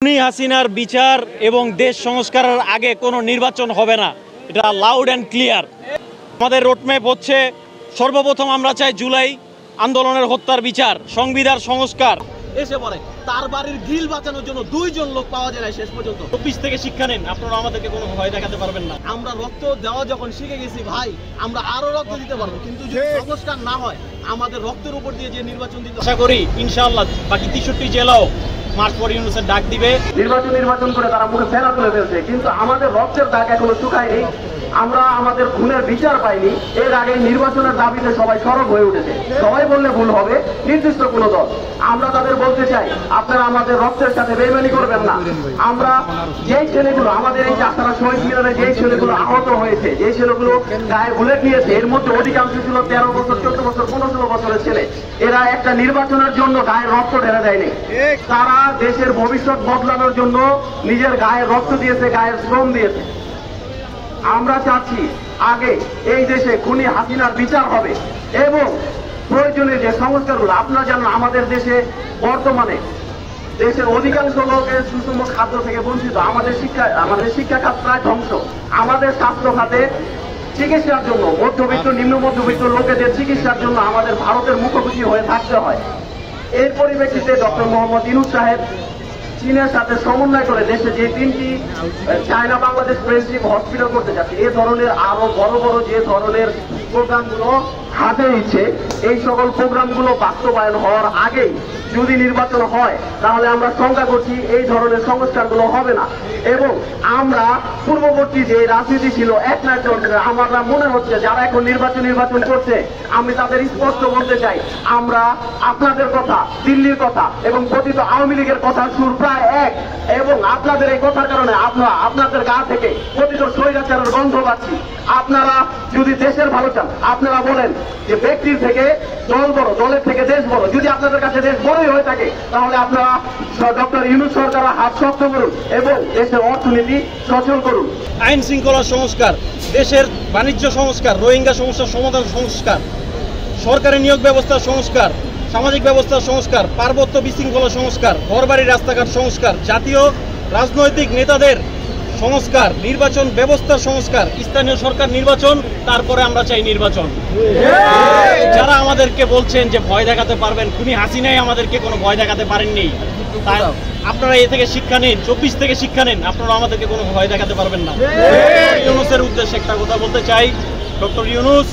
খুনি হাসিনার বিচার এবং দেশ সংস্কারের আগে কোনো নির্বাচন হবে না, এটা লাউড অ্যান্ড ক্লিয়ার। আমাদের রোডম্যাপ হচ্ছে সর্বপ্রথম আমরা চাই জুলাই আন্দোলনের হত্যার বিচার, সংবিধান সংস্কার। এসে পড়ে তার বাড়ির গ্রিল বাঁচানোর জন্য 2 জন লোক পাওয়া যায় না শেষ পর্যন্ত। 24 থেকে শিক্ষা নেন, আপনারা আমাদেরকে কোনো ভয় দেখাতে পারবেন না। আমরা রক্ত দেওয়া যখন শিখে গেছি ভাই, আমরা আরো রক্ত দিতে পারবো, কিন্তু যদি সংস্কার না হয় আমাদের রক্তের উপর দিয়ে যে নির্বাচন দিতে, আশা করি ইনশাআল্লাহ বাকি 63 জেলাও মার্চ পর ইউনূসের ডাক দিবে। নির্বাচন করে তারা মুখে ফেনা তুলে ফেলছে, কিন্তু আমাদের রক্তের দাগ এখনো শুকায়নি। আমরা আমাদের খুনের বিচার পাইনি। এর আগে নির্বাচনের দাবিতে সবাই সরব হয়ে উঠেছে। সবাই বললে ভুল হবে, নির্দিষ্ট কোনো দল। আমরা তাদের বলতে চাই, আপনারা আমাদের রক্তের সাথে বেইমানি করবেন না। আমরা যেই ছেলেগুলো আমাদের এই যাত্রা শহীদ মিলনে যেই ছেলেগুলো আহত হয়েছে, যেই ছেলেগুলো গায়ে বুলেট নিয়েছে, এর মধ্যে অধিকাংশ ছিল 13 বছর, 14 বছর, 15 বছরের ছেলে। এরা একটা নির্বাচনের জন্য গায়ের রক্ত ঢেলে দেয়নি, তারা দেশের ভবিষ্যৎ বদলানোর জন্য নিজের গায়ের রক্ত দিয়েছে, গায়ের শ্রম দিয়েছে। আমরা চাচ্ছি আগে এই দেশে খুনি হাসিনার বিচার হবে এবং প্রয়োজনে যে সংস্কারগুলো, আপনারা জানেন আমাদের দেশে বর্তমানে দেশের অধিকাংশ লোকের সুষম খাদ্য থেকে বঞ্চিত। আমাদের শিক্ষা খাত প্রায় ধ্বংস। আমাদের স্বাস্থ্য খাতে চিকিৎসার জন্য মধ্যবিত্ত, নিম্ন মধ্যবিত্ত লোকেদের চিকিৎসার জন্য আমাদের ভারতের মুখোমুখি হয়ে থাকতে হয়। এর পরিপ্রেক্ষিতে ডক্টর মোহাম্মদ ইউনূস সাহেব চীনের সাথে সমন্বয় করে দেশে যে 3টি চায়না বাংলাদেশ ফ্রেন্ডশিপ হসপিটাল করতে যাচ্ছে, এ ধরনের আরো বড় বড় যে ধরনের প্রোগ্রামগুলো হাতে নিচ্ছে, এই সকল প্রোগ্রামগুলো বাস্তবায়ন হওয়ার আগেই যদি নির্বাচন হয় তাহলে আমরা শঙ্কা করছি এই ধরনের সংস্কারগুলো হবে না। এবং আমরা পূর্ববর্তী যে রাজনীতি ছিল একনায়ক সরকারের, আমার মনে হচ্ছে যারা এখন নির্বাচন করছে, আমি তাদের স্পষ্ট বলতে চাই, আমরা আপনাদের কথা, দিল্লির কথা এবং পতিত আওয়ামী লীগের কথা সুর প্রায় এক। এবং আপনাদের এই কথার কারণে আপনাদের গা থেকে পতিত স্বৈরাচারের গন্ধ পাচ্ছি। আপনারা যদি দেশের ভালো চান, আপনারা বলেন যে ব্যক্তির থেকে দল বড়, দলের থেকে দেশ বড়। যদি আপনাদের কাছে দেশ বড়ই হয়ে থাকে তাহলে আপনারা ডক্টর ইউনূস সরকারের হাত শক্ত করুন এবং দেশের অর্থনীতি সচল করুন। আইন শৃঙ্খলা সংস্কার, দেশের বাণিজ্য সংস্কার, রোহিঙ্গা সমস্যার সমাধান সংস্কার, সরকারি নিয়োগ ব্যবস্থার সংস্কার, সামাজিক ব্যবস্থার সংস্কার, পার্বত্য বিশৃঙ্খলা সংস্কার, ঘরবাড়ি রাস্তাঘাট সংস্কার, জাতীয় রাজনৈতিক নেতাদের সংস্কার, নির্বাচন ব্যবস্থার সংস্কার, স্থানীয় সরকার নির্বাচন, তারপরে আমরা চাই নির্বাচন। যারা আমাদেরকে বলছেন যে ভয় দেখাতে পারবেন, খুনি হাসিনাই আমাদেরকে কোনো ভয় দেখাতে পারেননি, তাই আপনারা এ থেকে শিক্ষা নিন, 24 থেকে শিক্ষা নিন, আপনারা আমাদেরকে কোনো ভয় দেখাতে পারবেন না। ইউনূসের উদ্দেশ্যে একটা কথা বলতে চাই, doctor Yunus,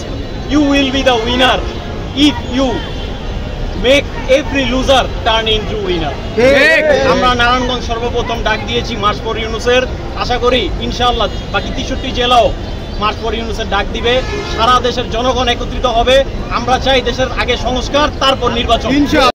you will be the winner if you make every loser turn into winner. আমরা নারায়ণগঞ্জ সর্বপ্রথম ডাক দিয়েছি মার্চ ফর ইউনূসের। আশা করি ইনশাআল্লাহ বাকি 63 জেলাও মার্চ ফর ইউনূসের ডাক দিবে। সারা দেশের জনগণ একত্রিত হবে। আমরা চাই দেশের আগে সংস্কার, তারপর নির্বাচন।